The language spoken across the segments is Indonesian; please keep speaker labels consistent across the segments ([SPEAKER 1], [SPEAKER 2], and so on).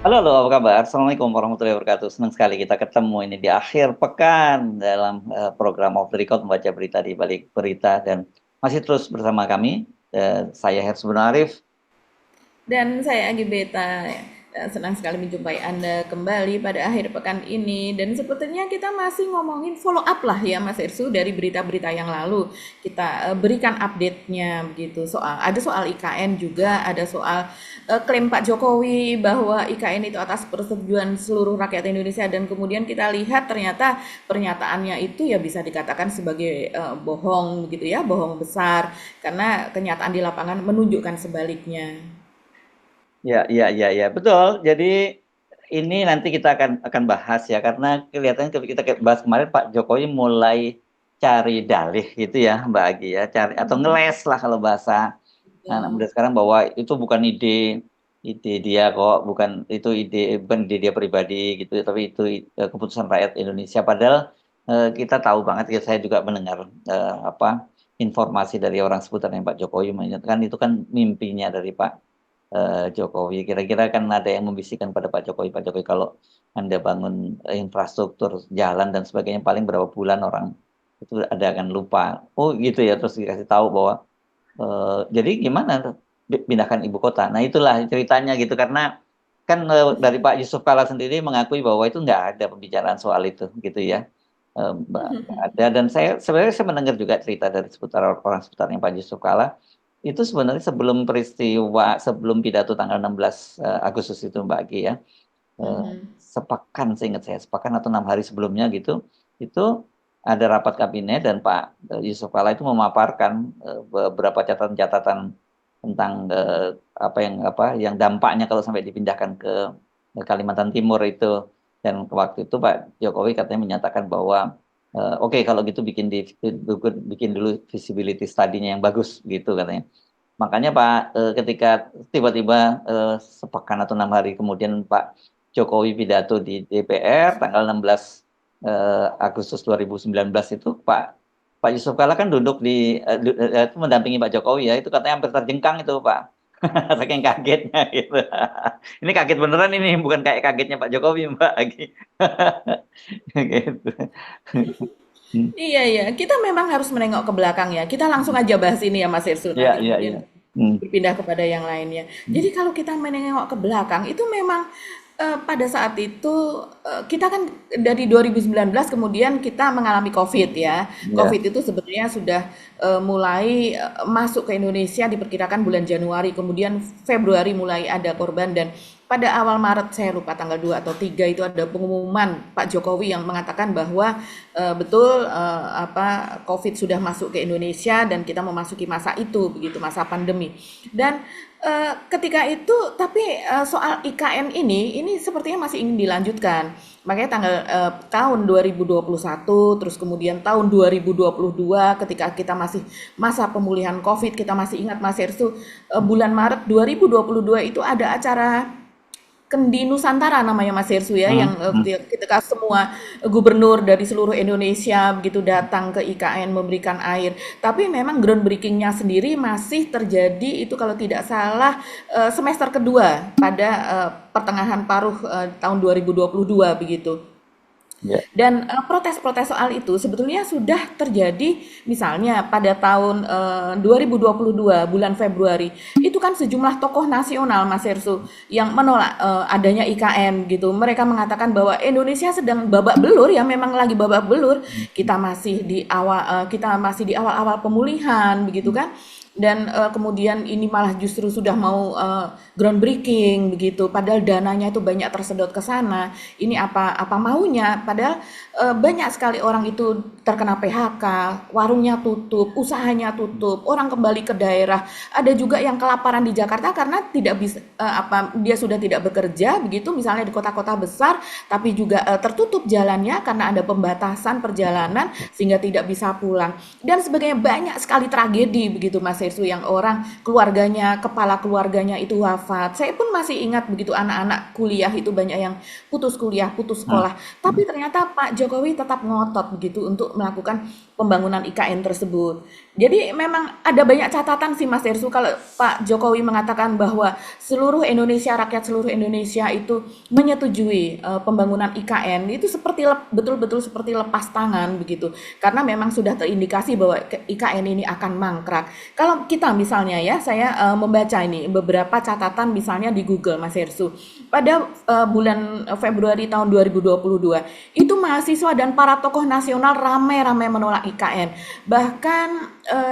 [SPEAKER 1] Halo, halo, apa kabar? Assalamualaikum warahmatullahi wabarakatuh. Senang sekali kita ketemu ini di akhir pekan dalam program Off the Record membaca berita di balik berita dan masih terus bersama kami. Saya Hersubun Arif.
[SPEAKER 2] Dan saya Agi Beta, senang sekali menjumpai Anda kembali pada akhir pekan ini. Dan sepertinya kita masih ngomongin follow up lah ya Mas Irsu dari berita-berita yang lalu. Kita berikan update-nya begitu. Ada soal IKN juga, ada soal klaim Pak Jokowi bahwa IKN itu atas persetujuan seluruh rakyat Indonesia dan kemudian kita lihat ternyata pernyataannya itu ya bisa dikatakan sebagai bohong gitu ya, bohong besar karena kenyataan di lapangan menunjukkan sebaliknya.
[SPEAKER 1] Ya, ya, ya, ya, betul. Jadi ini nanti kita akan bahas ya karena kelihatannya kita bahas kemarin Pak Jokowi mulai cari dalih gitu ya Mbak Agi ya, cari atau ngeles lah kalau bahasa anak muda sekarang bahwa itu bukan ide dia kok, bukan ide dia pribadi gitu, tapi itu keputusan rakyat Indonesia. Padahal kita tahu banget, ya, saya juga mendengar informasi dari orang seputarnya Pak Jokowi menyatakan itu kan mimpinya dari Pak Jokowi. Kira-kira kan ada yang membisikkan pada Pak Jokowi kalau Anda bangun infrastruktur jalan dan sebagainya paling berapa bulan orang itu ada akan lupa. Oh gitu ya, terus dikasih tahu bahwa jadi gimana tuh pindahkan ibu kota. Nah itulah ceritanya gitu karena kan dari Pak Yusuf Kala sendiri mengakui bahwa itu nggak ada pembicaraan soal itu gitu ya. Nggak ada dan sebenarnya saya mendengar juga cerita dari seputar orang seputarnya Pak Yusuf Kala itu sebenarnya sebelum pidato tanggal 16 Agustus itu Mbak Agi ya, eh, sepekan seingat saya, sepekan atau 6 hari sebelumnya gitu, itu ada rapat kabinet dan Pak Yusuf Kala itu memaparkan beberapa catatan-catatan tentang apa yang dampaknya kalau sampai dipindahkan ke Kalimantan Timur itu. Dan waktu itu Pak Jokowi katanya menyatakan bahwa oke kalau gitu bikin dulu visibility study-nya yang bagus gitu katanya. Makanya Pak ketika tiba-tiba sepekan atau 6 hari kemudian Pak Jokowi pidato di DPR tanggal 16 Agustus 2019 itu Pak Pak Yusuf Kala kan duduk itu mendampingi Pak Jokowi ya itu katanya hampir terjengkang itu Pak saking kagetnya gitu. Ini kaget beneran ini bukan kayak kagetnya Pak Jokowi Mbak lagi. Gitu.
[SPEAKER 2] Iya iya, kita memang harus menengok ke belakang ya. Kita langsung aja bahas ini ya Mas Irsu,
[SPEAKER 1] Iya
[SPEAKER 2] nanti
[SPEAKER 1] iya iya.
[SPEAKER 2] kemudian
[SPEAKER 1] Hmm.
[SPEAKER 2] berpindah kepada yang lainnya. Jadi kalau kita menengok ke belakang itu memang pada saat itu kita kan dari 2019 kemudian kita mengalami COVID ya.
[SPEAKER 1] Ya.
[SPEAKER 2] COVID itu sebenarnya sudah mulai masuk ke Indonesia diperkirakan bulan Januari, kemudian Februari mulai ada korban dan pada awal Maret saya lupa tanggal 2 atau 3 itu ada pengumuman Pak Jokowi yang mengatakan bahwa betul COVID sudah masuk ke Indonesia dan kita memasuki masa itu begitu masa pandemi. Dan ketika itu tapi soal IKN ini sepertinya masih ingin dilanjutkan. Makanya tahun 2021 terus kemudian tahun 2022 ketika kita masih masa pemulihan COVID, kita masih ingat Mas Hersu, bulan Maret 2022 itu ada acara Kendi Nusantara namanya Mas Hersu ya,
[SPEAKER 1] Hmm.
[SPEAKER 2] yang
[SPEAKER 1] Hmm.
[SPEAKER 2] ketika semua gubernur dari seluruh Indonesia begitu datang ke IKN memberikan air. Tapi memang groundbreakingnya sendiri masih terjadi itu kalau tidak salah semester kedua pada pertengahan paruh tahun 2022 begitu.
[SPEAKER 1] Ya.
[SPEAKER 2] Dan protes-protes soal itu sebetulnya sudah terjadi misalnya pada tahun 2022 bulan Februari. Itu kan sejumlah tokoh nasional Mas Hersu yang menolak adanya IKN gitu. Mereka mengatakan bahwa Indonesia sedang babak belur ya, memang lagi babak belur. Kita masih di awal-awal pemulihan begitu kan. Dan kemudian ini malah justru sudah mau groundbreaking begitu padahal dananya itu banyak tersedot ke sana. Ini apa maunya padahal banyak sekali orang itu terkena PHK, warungnya tutup, usahanya tutup, orang kembali ke daerah. Ada juga yang kelaparan di Jakarta karena tidak bisa dia sudah tidak bekerja begitu misalnya di kota-kota besar tapi juga tertutup jalannya karena ada pembatasan perjalanan sehingga tidak bisa pulang dan sebagainya. Banyak sekali tragedi begitu Mas Hersu yang orang keluarganya, kepala keluarganya itu wafat. Saya pun masih ingat begitu anak-anak kuliah itu banyak yang putus kuliah, putus
[SPEAKER 1] Hmm.
[SPEAKER 2] sekolah. Tapi ternyata Pak Jokowi tetap ngotot begitu untuk melakukan pembangunan IKN tersebut. Jadi memang ada banyak catatan sih Mas Ersu kalau Pak Jokowi mengatakan bahwa rakyat seluruh Indonesia itu menyetujui pembangunan IKN itu seperti betul-betul seperti lepas tangan begitu. Karena memang sudah terindikasi bahwa IKN ini akan mangkrak. Kalau kita misalnya ya, saya membaca ini beberapa catatan misalnya di Google Mas Ersu. Pada bulan Februari tahun 2022, itu mahasiswa dan para tokoh nasional ramai-ramai menolak IKN. Bahkan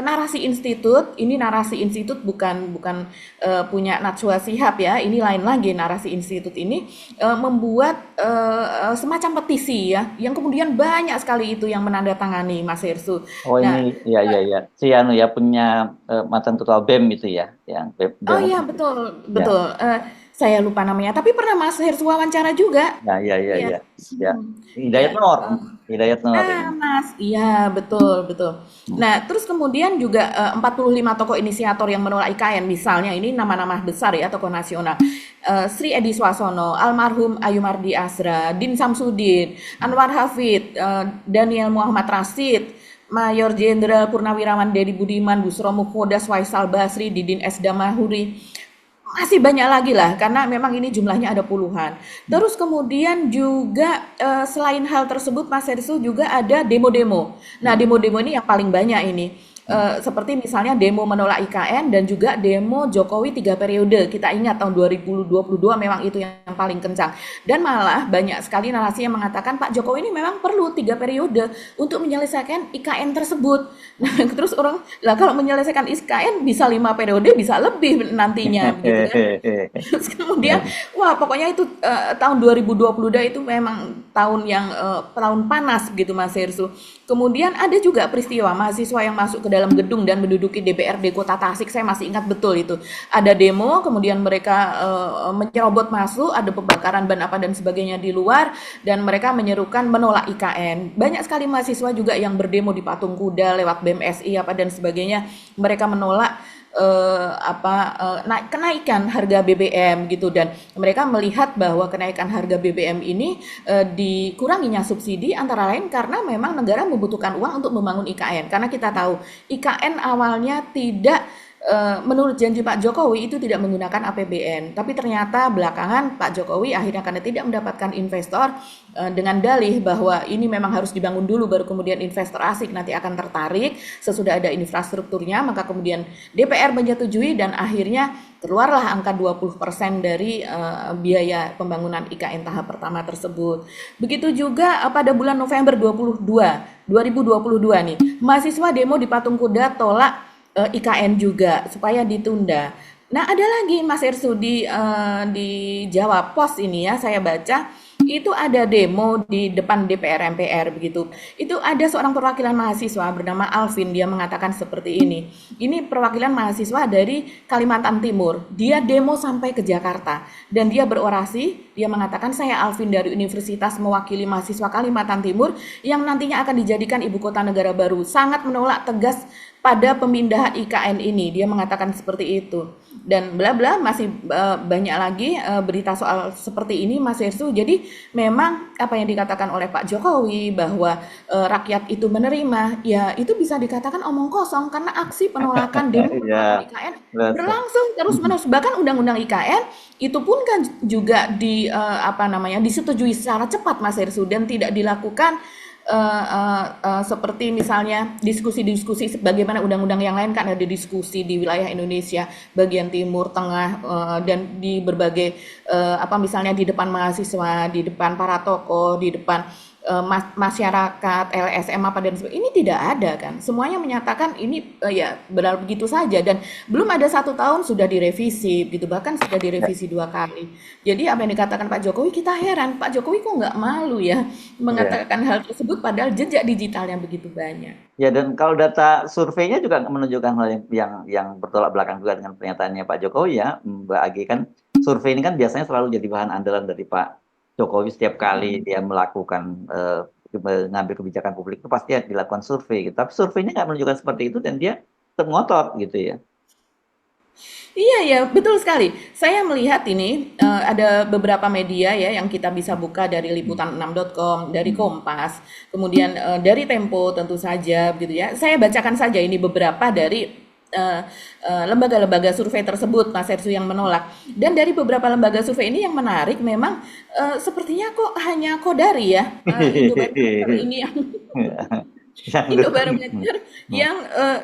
[SPEAKER 2] narasi institut bukan bukan punya Najwa Shihab ya, ini lain lagi narasi institut ini membuat semacam petisi ya, yang kemudian banyak sekali itu yang menandatangani Mas Hersu.
[SPEAKER 1] Oh ini,
[SPEAKER 2] Nah,
[SPEAKER 1] ya ya ya, si anu ya punya mantan ketua BEM itu ya, yang BEM,
[SPEAKER 2] oh
[SPEAKER 1] BEM
[SPEAKER 2] iya
[SPEAKER 1] itu.
[SPEAKER 2] betul
[SPEAKER 1] Ya,
[SPEAKER 2] betul. Saya lupa namanya, tapi pernah Mas Hersu wawancara juga.
[SPEAKER 1] ya ya ya
[SPEAKER 2] Iya.
[SPEAKER 1] ya, ya.
[SPEAKER 2] Hmm.
[SPEAKER 1] Hidayat
[SPEAKER 2] Ya.
[SPEAKER 1] Nur, Hidayat Nur ini.
[SPEAKER 2] Nah, Mas, iya betul, betul.
[SPEAKER 1] Hmm.
[SPEAKER 2] Nah, terus kemudian juga 45 tokoh inisiator yang menolak IKN, misalnya ini nama-nama besar ya, tokoh nasional. Sri Edi Swasono, almarhum Ayumardi Asra, Din Samsudin, Anwar Hafid, Daniel Muhammad Rasid, Mayor Jenderal Purnawirawan Dedi Budiman, Busro Mukhodas, Faisal Basri, Didin S. Damahuri, masih banyak lagi lah karena memang ini jumlahnya ada puluhan. Terus kemudian juga selain hal tersebut Mas Hersu juga ada demo-demo. Nah, demo-demo ini yang paling banyak ini. Seperti misalnya demo menolak IKN dan juga demo Jokowi 3 periode. Kita ingat tahun 2022 memang itu yang paling kencang. Dan malah banyak sekali narasi yang mengatakan Pak Jokowi ini memang perlu 3 periode untuk menyelesaikan IKN tersebut. Nah, terus orang lah kalau menyelesaikan IKN bisa 5 periode, bisa lebih nantinya begitu kan. Terus kemudian,
[SPEAKER 1] Ya,
[SPEAKER 2] wah pokoknya itu tahun 2022 itu memang tahun yang tahun panas gitu Mas Hersu. Kemudian ada juga peristiwa mahasiswa yang masuk ke dalam gedung dan menduduki DPRD Kota Tasik. Saya masih ingat betul itu. Ada demo, kemudian mereka menyerobot masuk, ada pembakaran ban apa dan sebagainya di luar, dan mereka menyerukan menolak IKN. Banyak sekali mahasiswa juga yang berdemo di Patung Kuda lewat BMSI apa dan sebagainya. Mereka menolak kenaikan harga BBM gitu, dan mereka melihat bahwa kenaikan harga BBM ini dikuranginya subsidi antara lain karena memang negara membutuhkan uang untuk membangun IKN, karena kita tahu IKN awalnya tidak menurut janji Pak Jokowi itu tidak menggunakan APBN, tapi ternyata belakangan Pak Jokowi akhirnya karena tidak mendapatkan investor dengan dalih bahwa ini memang harus dibangun dulu baru kemudian investor asing nanti akan tertarik sesudah ada infrastrukturnya, maka kemudian DPR menyetujui dan akhirnya keluarlah angka 20% dari biaya pembangunan IKN tahap pertama tersebut. Begitu juga pada bulan November 2022 nih, mahasiswa demo di Patung Kuda tolak IKN juga supaya ditunda. Nah, ada lagi Mas Ersu di Jawa Pos ini ya, saya baca itu ada demo di depan DPR MPR begitu. Itu ada seorang perwakilan mahasiswa bernama Alvin, dia mengatakan seperti ini. Ini perwakilan mahasiswa dari Kalimantan Timur. Dia demo sampai ke Jakarta dan dia berorasi, dia mengatakan saya Alvin dari Universitas mewakili mahasiswa Kalimantan Timur yang nantinya akan dijadikan ibu kota negara baru. Sangat menolak tegas pada pemindahan IKN ini, dia mengatakan seperti itu. Dan bla bla masih banyak lagi berita soal seperti ini Mas Hersu. Jadi memang apa yang dikatakan oleh Pak Jokowi bahwa rakyat itu menerima, ya itu bisa dikatakan omong kosong karena aksi penolakan demo penolakan
[SPEAKER 1] ya,
[SPEAKER 2] IKN
[SPEAKER 1] betul.
[SPEAKER 2] berlangsung terus-menerus. Bahkan undang-undang IKN itu pun kan juga disetujui secara cepat Mas Hersu dan tidak dilakukan seperti misalnya diskusi-diskusi bagaimana undang-undang yang lain, kan ada diskusi di wilayah Indonesia bagian timur, tengah, dan di berbagai misalnya di depan mahasiswa, di depan para tokoh, di depan masyarakat, LSM apa dan sebagainya. Ini tidak ada kan. Semuanya menyatakan ini ya benar begitu saja dan belum ada 1 tahun sudah direvisi gitu, bahkan sudah
[SPEAKER 1] Ya,
[SPEAKER 2] direvisi 2 kali. Jadi apa yang dikatakan Pak Jokowi kita heran, Pak Jokowi kok nggak malu ya
[SPEAKER 1] ya.
[SPEAKER 2] mengatakan hal tersebut padahal jejak digital yang begitu banyak.
[SPEAKER 1] Ya, dan kalau data surveinya juga menunjukkan hal yang bertolak belakang juga dengan pernyataannya Pak Jokowi ya, Mbak Agi, kan survei ini kan biasanya selalu jadi bahan andalan dari Pak Jokowi setiap kali dia melakukan mengambil kebijakan publik itu pasti dilakukan survei gitu. Tapi surveinya nggak menunjukkan seperti itu dan dia tetap ngotot gitu ya.
[SPEAKER 2] Iya ya, betul sekali. Saya melihat ini ada beberapa media ya yang kita bisa buka dari liputan6.com, dari
[SPEAKER 1] Hmm.
[SPEAKER 2] Kompas, kemudian dari Tempo tentu saja begitu ya. Saya bacakan saja ini beberapa dari lembaga-lembaga survei tersebut, Mas Ersu yang menolak. Dan dari beberapa lembaga survei ini yang menarik memang sepertinya kok hanya Kodari ya, Indobarometer ini yang
[SPEAKER 1] Yang dukung.
[SPEAKER 2] Indobarometer yang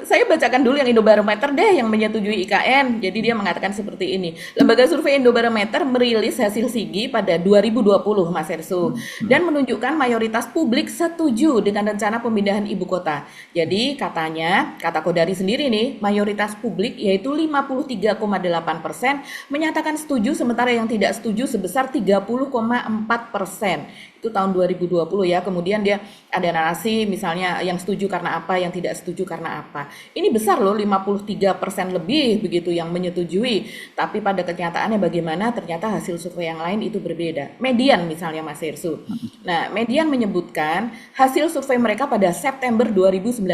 [SPEAKER 2] saya bacakan dulu yang Indobarometer deh yang menyetujui IKN. Jadi dia mengatakan seperti ini. Lembaga survei Indobarometer merilis hasil SIGI pada 2020, Mas Ersu, dan menunjukkan mayoritas publik setuju dengan rencana pemindahan ibu kota. Jadi katanya, kata Kodari sendiri nih, mayoritas publik yaitu 53,8% menyatakan setuju, sementara yang tidak setuju sebesar 30,4%. Itu tahun 2020 ya. Kemudian dia ada narasi misalnya yang setuju karena apa, yang tidak setuju karena apa. Ini besar loh, 53% lebih begitu yang menyetujui. Tapi pada kenyataannya bagaimana? Ternyata hasil survei yang lain itu berbeda. Median misalnya Mas Irsu. Nah, Median menyebutkan hasil survei mereka pada September 2019.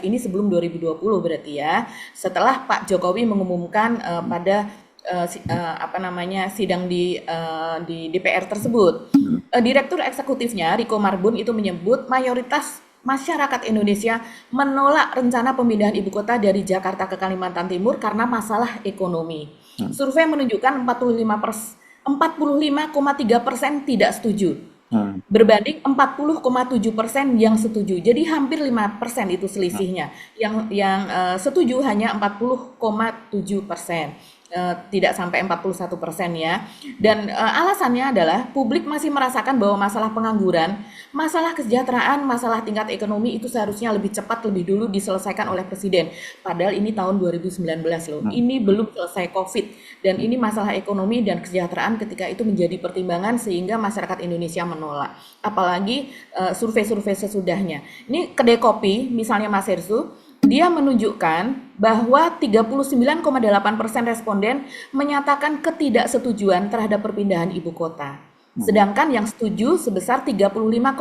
[SPEAKER 2] Ini sebelum 2020 berarti ya. Setelah Pak Jokowi mengumumkan pada apa namanya sidang di DPR tersebut. Direktur eksekutifnya Riko Marbun itu menyebut mayoritas masyarakat Indonesia menolak rencana pemindahan ibu kota dari Jakarta ke Kalimantan Timur karena masalah ekonomi. Survei menunjukkan 45,3% tidak setuju, berbanding 40,7% yang setuju. Jadi hampir 5% itu selisihnya. Yang setuju hanya 40,7%. Tidak sampai 41% ya. Dan alasannya adalah publik masih merasakan bahwa masalah pengangguran, masalah kesejahteraan, masalah tingkat ekonomi itu seharusnya lebih cepat, lebih dulu diselesaikan oleh Presiden. Padahal ini tahun 2019 loh. Ini belum selesai COVID. Dan ini masalah ekonomi dan kesejahteraan ketika itu menjadi pertimbangan sehingga masyarakat Indonesia menolak. Apalagi survei-survei sesudahnya. Ini kedai kopi, misalnya Mas Hersu, dia menunjukkan bahwa 39,8% responden menyatakan ketidaksetujuan terhadap perpindahan ibu kota. Sedangkan yang setuju sebesar 35,6%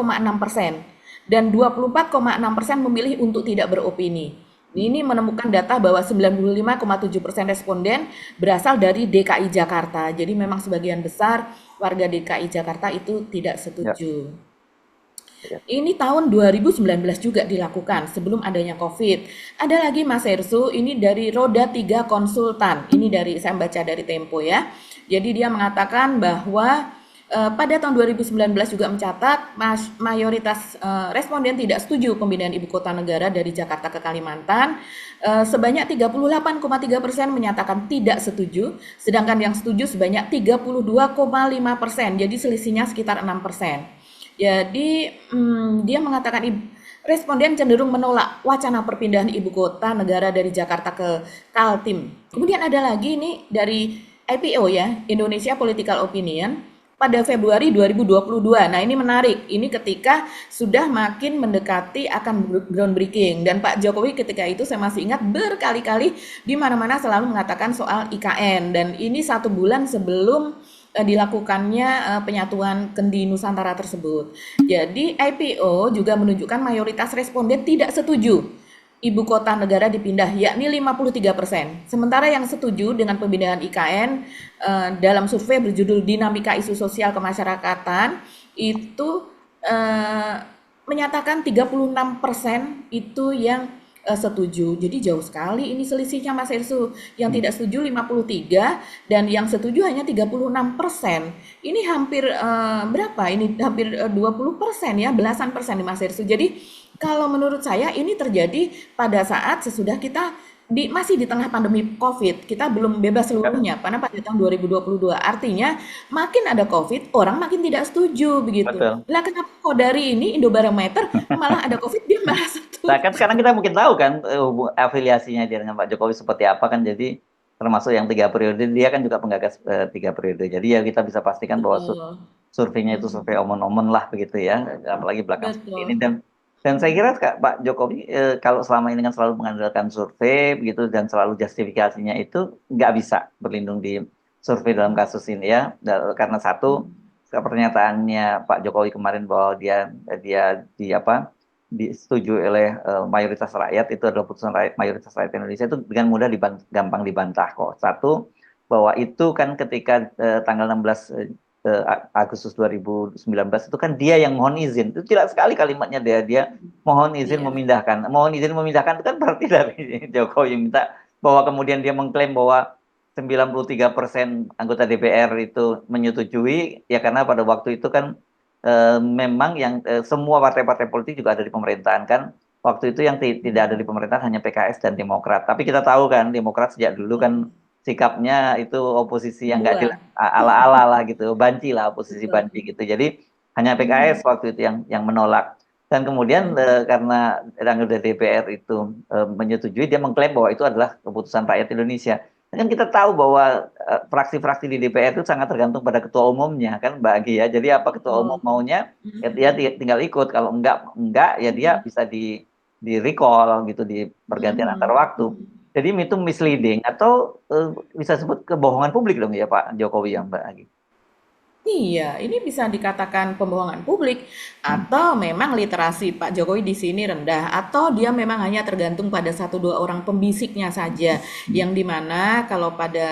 [SPEAKER 2] dan 24,6% memilih untuk tidak beropini. Ini menemukan data bahwa 95,7% responden berasal dari DKI Jakarta. Jadi memang sebagian besar warga DKI Jakarta itu tidak
[SPEAKER 1] Ya,
[SPEAKER 2] setuju.
[SPEAKER 1] ya.
[SPEAKER 2] Ini tahun 2019 juga dilakukan sebelum adanya COVID. Ada lagi Mas Hersu, ini dari Roda 3 Konsultan. Ini dari saya baca dari Tempo ya. Jadi dia mengatakan bahwa pada tahun 2019 juga mencatat mayoritas responden tidak setuju pemindahan ibu kota negara dari Jakarta ke Kalimantan. Sebanyak 38,3% menyatakan tidak setuju, sedangkan yang setuju sebanyak 32,5%. Jadi selisihnya sekitar 6%. Jadi dia mengatakan responden cenderung menolak wacana perpindahan ibu kota negara dari Jakarta ke Kaltim. Kemudian ada lagi nih dari IPO ya, Indonesia Political Opinion pada Februari 2022. Nah, ini menarik. Ini ketika sudah makin mendekati akan groundbreaking dan Pak Jokowi ketika itu saya masih ingat berkali-kali di mana-mana selalu mengatakan soal IKN dan ini 1 bulan sebelum dilakukannya penyatuan kendi Nusantara tersebut. Jadi IPO juga menunjukkan mayoritas responden tidak setuju ibu kota negara dipindah, yakni 53%. Sementara yang setuju dengan pemindahan IKN dalam survei berjudul Dinamika Isu Sosial Kemasyarakatan itu menyatakan 36% itu yang setuju. Jadi jauh sekali ini selisihnya Mas Ersu. Yang tidak setuju 53 dan yang setuju hanya 36%. Ini hampir berapa? Ini hampir 20% ya, belasan persen di Mas Ersu. Jadi kalau menurut saya ini terjadi pada saat sesudah kita masih di tengah pandemi COVID, kita belum bebas
[SPEAKER 1] Ya,
[SPEAKER 2] seluruhnya, karena pada tahun 2022. Artinya makin ada COVID, orang makin tidak setuju begitu.
[SPEAKER 1] betul.
[SPEAKER 2] Lah kenapa kok dari ini Indobarometer malah ada COVID dia malah
[SPEAKER 1] Nah, kan
[SPEAKER 2] setuju?
[SPEAKER 1] sekarang kita mungkin tahu kan afiliasinya dia dengan Pak Jokowi seperti apa kan. Jadi termasuk yang 3 periode dia kan juga penggagas 3 periode. Jadi ya kita bisa pastikan bahwa
[SPEAKER 2] Betul.
[SPEAKER 1] surveinya itu survei omon-omon lah begitu ya. Apalagi belakang seperti ini
[SPEAKER 2] Betul.
[SPEAKER 1] dan saya kira Pak Jokowi kalau selama ini kan selalu mengandalkan survei begitu dan selalu justifikasinya itu nggak bisa berlindung di survei dalam kasus ini ya. Karena satu pernyataannya Pak Jokowi kemarin bahwa dia dia di apa disetujui oleh mayoritas rakyat, itu adalah putusan rakyat, mayoritas rakyat Indonesia, itu dengan mudah gampang dibantah kok. Satu, bahwa itu kan ketika tanggal 16 Agustus 2019 itu kan dia yang mohon izin. Itu jelas sekali kalimatnya, dia mohon izin
[SPEAKER 2] Iya.
[SPEAKER 1] memindahkan. Mohon izin memindahkan itu kan berarti dari Jokowi minta, bahwa kemudian dia mengklaim bahwa 93% anggota DPR itu menyetujui, ya karena pada waktu itu kan memang yang semua partai-partai politik juga ada di pemerintahan kan. Waktu itu yang tidak ada di pemerintahan hanya PKS dan Demokrat. Tapi kita tahu kan Demokrat sejak dulu kan sikapnya itu oposisi yang nggak jelas,
[SPEAKER 2] Dua,
[SPEAKER 1] ala-ala lah gitu, banci lah, oposisi
[SPEAKER 2] betul.
[SPEAKER 1] banci gitu. Jadi hanya PKS
[SPEAKER 2] Mhm,
[SPEAKER 1] waktu itu yang menolak. Dan kemudian
[SPEAKER 2] mhm,
[SPEAKER 1] karena anggota DPR itu menyetujui, dia mengklaim bahwa itu adalah keputusan rakyat Indonesia. Kan kita tahu bahwa fraksi-fraksi di DPR itu sangat tergantung pada ketua umumnya kan Mbak Agi ya. Jadi apa ketua umum
[SPEAKER 2] betul.
[SPEAKER 1] maunya, ya dia
[SPEAKER 2] Mhm,
[SPEAKER 1] tinggal ikut. Kalau enggak ya dia
[SPEAKER 2] mhm,
[SPEAKER 1] bisa di recall gitu, di pergantian antar
[SPEAKER 2] mhm,
[SPEAKER 1] waktu.
[SPEAKER 2] mhm.
[SPEAKER 1] Jadi itu misleading atau bisa sebut kebohongan publik dong ya Pak Jokowi ya Mbak Agi.
[SPEAKER 2] Iya, ini bisa dikatakan pembohongan publik
[SPEAKER 1] Hmm.
[SPEAKER 2] atau memang literasi Pak Jokowi di sini rendah atau dia memang hanya tergantung pada satu dua orang pembisiknya saja
[SPEAKER 1] Hmm.
[SPEAKER 2] yang dimana kalau pada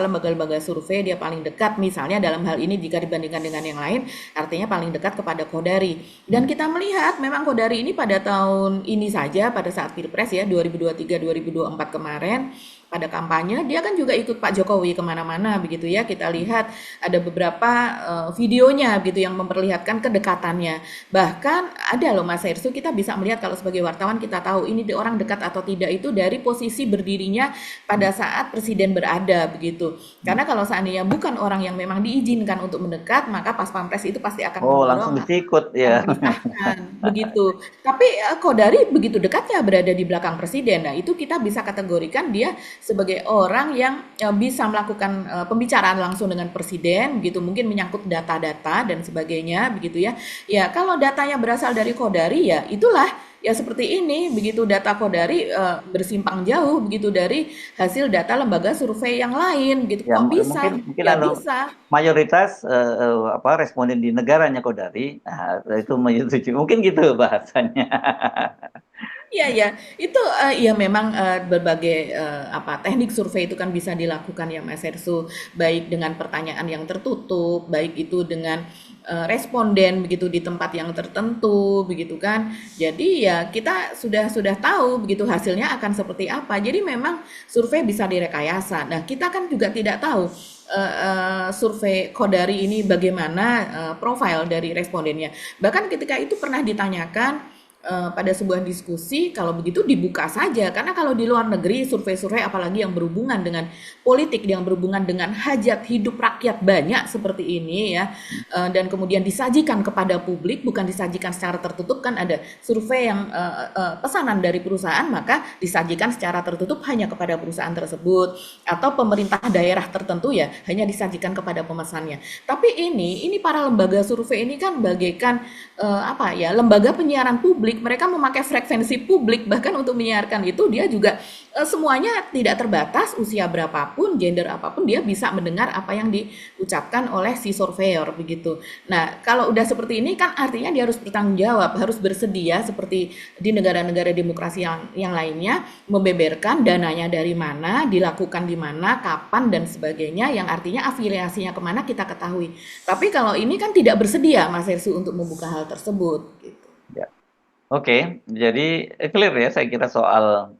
[SPEAKER 2] lembaga-lembaga survei dia paling dekat misalnya dalam hal ini jika dibandingkan dengan yang lain artinya paling dekat kepada Kodari dan
[SPEAKER 1] Hmm.
[SPEAKER 2] kita melihat memang Kodari ini pada tahun ini saja pada saat Pilpres ya 2023-2024 kemarin pada kampanye dia kan juga ikut Pak Jokowi kemana-mana begitu ya kita lihat ada beberapa videonya gitu yang memperlihatkan kedekatannya bahkan ada loh Mas Hersu kita bisa melihat kalau sebagai wartawan kita tahu ini orang dekat atau tidak itu dari posisi berdirinya pada saat presiden berada begitu
[SPEAKER 1] Hmm.
[SPEAKER 2] karena kalau seandainya bukan orang yang memang diizinkan untuk mendekat maka pas pampres itu pasti akan
[SPEAKER 1] Oh langsung
[SPEAKER 2] mendorong
[SPEAKER 1] disikut
[SPEAKER 2] akan
[SPEAKER 1] ya.
[SPEAKER 2] memisahkan begitu. Tapi Kodari begitu dekatnya berada di belakang presiden. Nah, itu kita bisa kategorikan dia sebagai orang yang bisa melakukan pembicaraan langsung dengan presiden begitu, mungkin menyangkut data-data dan sebagainya begitu ya. Ya, kalau datanya berasal dari Kodari ya itulah ya seperti ini begitu data Kodari bersimpang jauh begitu dari hasil data lembaga survei yang lain gitu.
[SPEAKER 1] Ya
[SPEAKER 2] Kok bisa?
[SPEAKER 1] mungkin
[SPEAKER 2] Ya bisa.
[SPEAKER 1] mayoritas apa responden di negaranya Kodari, nah, itu menyetujui, mungkin gitu bahasanya.
[SPEAKER 2] Iya ya, itu, ya memang, berbagai, teknik survei itu kan bisa dilakukan ya Mas Hersu, baik dengan pertanyaan yang tertutup, baik itu dengan, responden begitu di tempat yang tertentu begitu kan. Jadi ya kita sudah tahu begitu hasilnya akan seperti apa. Jadi memang survei bisa direkayasa. Nah kita kan juga tidak tahu, survei Kodari ini bagaimana, profil dari respondennya. Bahkan ketika itu pernah ditanyakan pada sebuah diskusi kalau begitu dibuka saja karena kalau di luar negeri survei-survei apalagi yang berhubungan dengan politik yang berhubungan dengan hajat hidup rakyat banyak seperti ini ya dan kemudian disajikan kepada publik bukan disajikan secara tertutup kan ada survei yang pesanan dari perusahaan maka disajikan secara tertutup hanya kepada perusahaan tersebut atau pemerintah daerah tertentu ya hanya disajikan kepada pemesannya tapi ini para lembaga survei ini kan bagaikan lembaga penyiaran publik mereka memakai frekuensi publik bahkan untuk menyiarkan itu dia juga semuanya tidak terbatas usia berapapun gender apapun dia bisa mendengar apa yang diucapkan oleh si surveyor begitu. Nah kalau udah seperti ini kan artinya dia harus bertanggung jawab harus bersedia seperti di negara-negara demokrasi yang lainnya membeberkan dananya dari mana dilakukan di mana kapan dan sebagainya yang artinya afiliasinya kemana kita ketahui. Tapi kalau ini kan tidak bersedia Mas Hersu untuk membuka hal tersebut gitu.
[SPEAKER 1] Ya. Oke, jadi clear ya saya kira soal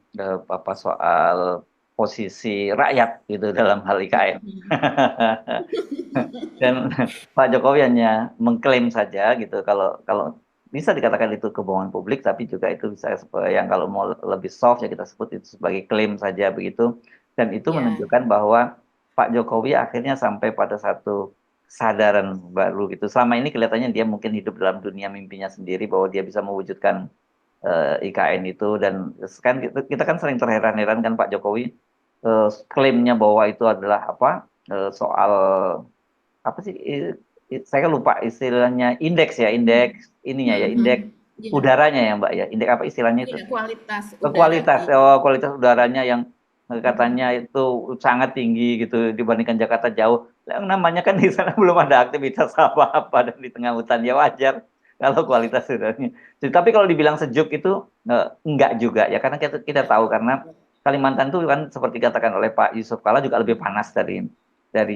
[SPEAKER 1] soal posisi rakyat gitu dalam hal IKN. Dan Pak Jokowi hanya mengklaim saja gitu. Kalau kalau bisa dikatakan itu kebohongan publik, tapi juga itu bisa yang kalau mau lebih soft ya kita sebut itu sebagai klaim saja begitu. Dan itu
[SPEAKER 2] Ya.
[SPEAKER 1] menunjukkan bahwa Pak Jokowi akhirnya sampai pada satu kesadaran baru gitu. Selama ini kelihatannya dia mungkin hidup dalam dunia mimpinya sendiri bahwa dia bisa mewujudkan IKN itu, dan kan kita kan sering terheran-heran kan Pak Jokowi klaimnya bahwa itu adalah apa soal apa sih saya lupa istilahnya, indeks ya, indeks ininya ya,
[SPEAKER 2] Mhm.
[SPEAKER 1] indeks
[SPEAKER 2] Ya,
[SPEAKER 1] udaranya ya Mbak ya, indeks apa istilahnya itu,
[SPEAKER 2] ya kualitas udara.
[SPEAKER 1] kualitas,
[SPEAKER 2] Iya.
[SPEAKER 1] kualitas udaranya yang katanya itu sangat tinggi gitu dibandingkan Jakarta jauh. Yang namanya kan di sana belum ada aktivitas apa-apa dan di tengah hutan, ya wajar kalau kualitas udaranya. Tapi kalau dibilang sejuk itu enggak juga ya, karena kita tahu karena Kalimantan itu kan seperti katakan oleh Pak Yusuf Kala juga lebih panas dari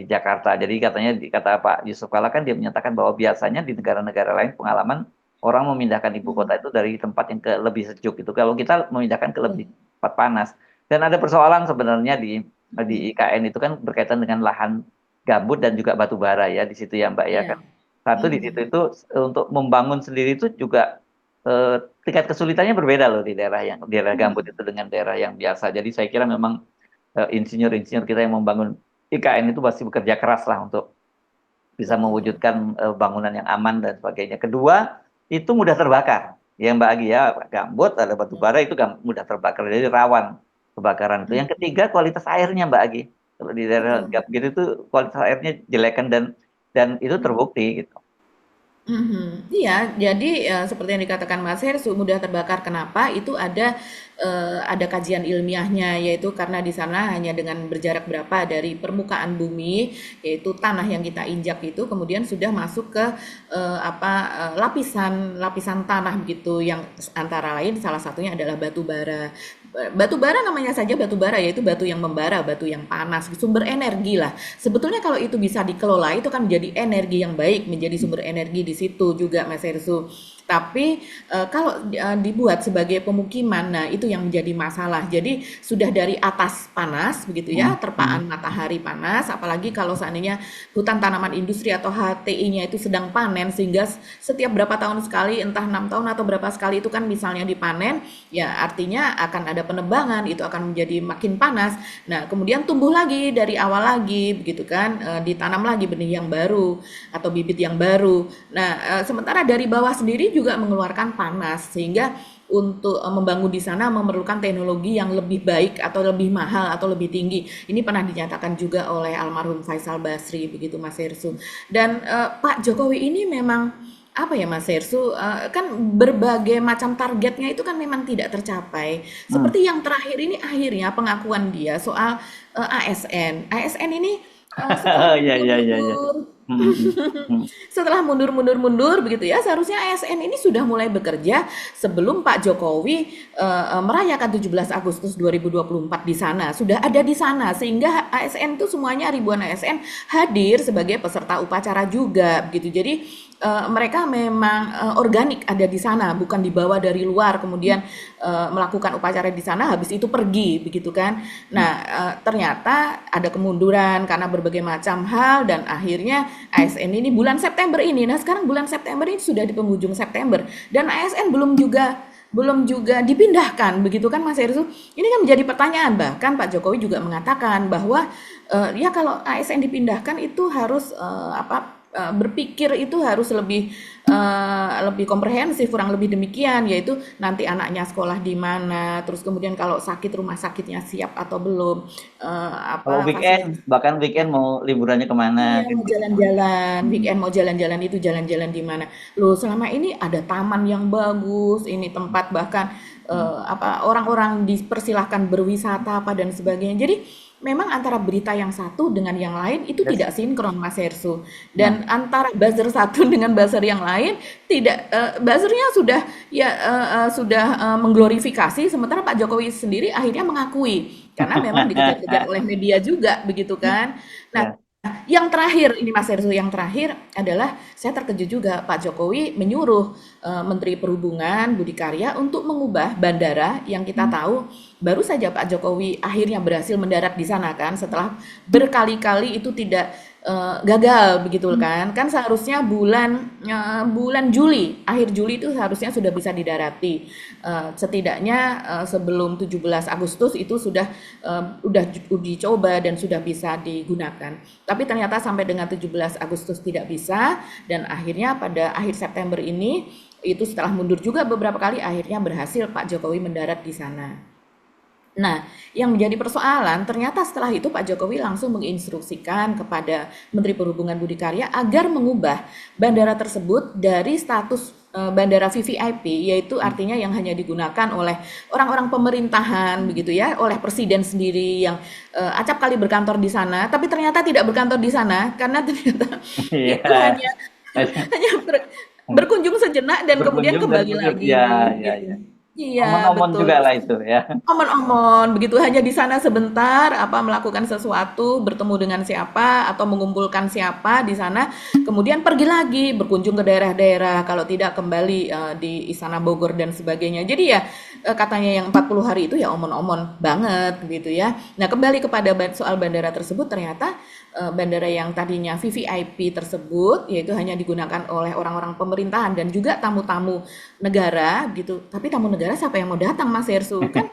[SPEAKER 1] Jakarta. Jadi katanya kata Pak Yusuf Kala kan dia menyatakan bahwa biasanya di negara-negara lain pengalaman orang memindahkan ibu kota itu dari tempat yang ke lebih sejuk itu. Kalau kita memindahkan ke lebih tempat panas. Dan ada persoalan sebenarnya di IKN itu kan berkaitan dengan lahan gambut dan juga batu bara ya di situ ya Mbak ya
[SPEAKER 2] Iya.
[SPEAKER 1] kan. Satu di situ itu untuk membangun sendiri itu juga tingkat kesulitannya berbeda loh di daerah gambut itu dengan daerah yang biasa. Jadi saya kira memang insinyur-insinyur kita yang membangun IKN itu pasti bekerja keras lah untuk bisa
[SPEAKER 2] Betul.
[SPEAKER 1] mewujudkan bangunan yang aman dan sebagainya. Kedua, itu mudah terbakar. Ya Mbak Agi ya, gambut ada batu bara itu mudah terbakar, jadi rawan kebakaran itu. Yang ketiga, kualitas airnya Mbak Agi. Kalau di daerah
[SPEAKER 2] Betul.
[SPEAKER 1] gambut itu kualitas airnya jelekan dan itu terbukti gitu.
[SPEAKER 2] Iya, jadi, seperti yang dikatakan Mas Herssu, mudah terbakar. Kenapa? Itu ada kajian ilmiahnya, yaitu karena di sana hanya dengan berjarak berapa dari permukaan bumi, yaitu tanah yang kita injak itu, kemudian sudah masuk ke, lapisan lapisan tanah begitu, yang antara lain salah satunya adalah batu bara. Batu bara namanya saja batu bara, yaitu batu yang membara, batu yang panas, sumber energi lah. Sebetulnya kalau itu bisa dikelola, itu kan menjadi energi yang baik, menjadi sumber energi di situ juga, Mas Herssu. Tapi kalau dibuat sebagai pemukiman, nah itu yang menjadi masalah. Jadi sudah dari atas panas begitu ya, terpaan matahari panas, apalagi kalau seandainya hutan tanaman industri atau HTI-nya itu sedang panen, sehingga setiap berapa tahun sekali, entah 6 tahun atau berapa sekali itu kan misalnya dipanen, ya artinya akan ada penebangan, itu akan menjadi makin panas. Nah, kemudian tumbuh lagi dari awal lagi begitu kan, ditanam lagi benih yang baru atau bibit yang baru. Nah, sementara dari bawah sendiri juga mengeluarkan panas, sehingga untuk membangun di sana memerlukan teknologi yang lebih baik atau lebih mahal atau lebih tinggi. Ini pernah dinyatakan juga oleh almarhum Faisal Basri begitu, Mas Herssu. Dan Pak Jokowi ini memang apa ya, Mas Herssu, kan berbagai macam targetnya itu kan memang tidak tercapai.
[SPEAKER 1] Hmm.
[SPEAKER 2] Seperti yang terakhir ini akhirnya pengakuan dia soal ASN. ASN ini setelah
[SPEAKER 1] Ya ya ya ya.
[SPEAKER 2] mundur-mundur
[SPEAKER 1] Hmm, hmm, hmm.
[SPEAKER 2] setelah mundur-mundur begitu ya, seharusnya ASN ini sudah mulai bekerja sebelum Pak Jokowi merayakan 17 Agustus 2024 di sana. Sudah ada di sana, sehingga ASN itu semuanya ribuan ASN hadir sebagai peserta upacara juga begitu. Jadi mereka memang organik ada di sana, bukan dibawa dari luar kemudian melakukan upacara di sana habis itu pergi begitu kan. Nah, ternyata ada kemunduran karena berbagai macam hal, dan akhirnya ASN ini bulan September ini. Nah, sekarang bulan September ini sudah di penghujung September dan ASN belum juga dipindahkan begitu kan, Mas Herssu. Ini kan menjadi pertanyaan, bahkan Pak Jokowi juga mengatakan bahwa ya kalau ASN dipindahkan itu harus berpikir itu harus lebih komprehensif, kurang lebih demikian, yaitu nanti anaknya sekolah di mana, terus kemudian kalau sakit rumah sakitnya siap atau belum,
[SPEAKER 1] Kalau weekend,
[SPEAKER 2] fasilitas.
[SPEAKER 1] bahkan weekend mau liburannya kemana
[SPEAKER 2] Iya,
[SPEAKER 1] kan
[SPEAKER 2] mau
[SPEAKER 1] gitu.
[SPEAKER 2] jalan-jalan,
[SPEAKER 1] Hmm.
[SPEAKER 2] weekend mau jalan-jalan itu jalan-jalan di mana? Loh, selama ini ada taman yang bagus, ini tempat bahkan
[SPEAKER 1] Hmm.
[SPEAKER 2] orang-orang dipersilahkan berwisata apa dan sebagainya. Jadi memang antara berita yang satu dengan yang lain itu
[SPEAKER 1] Yes.
[SPEAKER 2] tidak sinkron, Mas Herssu.
[SPEAKER 1] Nah,
[SPEAKER 2] Dan antara buzzer satu dengan buzzer yang lain tidak, buzzernya sudah ya sudah mengglorifikasi, sementara Pak Jokowi sendiri akhirnya mengakui karena memang dikejar-kejar oleh media juga begitu kan. Nah,
[SPEAKER 1] ya.
[SPEAKER 2] yang terakhir ini Mas Herssu, yang terakhir adalah saya terkejut juga Pak Jokowi menyuruh Menteri Perhubungan Budi Karya untuk mengubah bandara yang kita
[SPEAKER 1] Hmm.
[SPEAKER 2] tahu baru saja Pak Jokowi akhirnya berhasil mendarat di sana kan, setelah berkali-kali itu tidak gagal begitu kan. Kan seharusnya bulan Juli, akhir Juli itu harusnya sudah bisa didarati. Setidaknya sebelum 17 Agustus itu udah uji coba dan sudah bisa digunakan. Tapi ternyata sampai dengan 17 Agustus tidak bisa, dan akhirnya pada akhir September ini itu setelah mundur juga beberapa kali akhirnya berhasil Pak Jokowi mendarat di sana. Nah, yang menjadi persoalan ternyata setelah itu Pak Jokowi langsung menginstruksikan kepada Menteri Perhubungan Budi Karya agar mengubah bandara tersebut dari status bandara VVIP, yaitu artinya yang hanya digunakan oleh orang-orang pemerintahan begitu ya, oleh presiden sendiri yang acap kali berkantor di sana, tapi ternyata tidak berkantor di sana karena ternyata itu
[SPEAKER 1] Iya.
[SPEAKER 2] hanya hanya berkunjung sejenak dan kemudian
[SPEAKER 1] Berkunjung dan
[SPEAKER 2] kembali
[SPEAKER 1] kemudian
[SPEAKER 2] lagi,
[SPEAKER 1] ya, ya,
[SPEAKER 2] gitu.
[SPEAKER 1] ya.
[SPEAKER 2] Iya,
[SPEAKER 1] Omon-omon juga
[SPEAKER 2] betul.
[SPEAKER 1] lah itu ya.
[SPEAKER 2] Omon-omon, begitu hanya di sana sebentar, apa melakukan sesuatu, bertemu dengan siapa atau mengumpulkan siapa di sana, kemudian pergi lagi berkunjung ke daerah-daerah, kalau tidak kembali di Istana Bogor dan sebagainya. Jadi ya katanya yang 40 hari itu ya omon-omon banget gitu ya. Nah, kembali kepada soal bandara tersebut, ternyata bandara yang tadinya VVIP tersebut yaitu hanya digunakan oleh orang-orang pemerintahan dan juga tamu-tamu negara gitu. Tapi tamu negara siapa yang mau datang Mas Hersu? Kan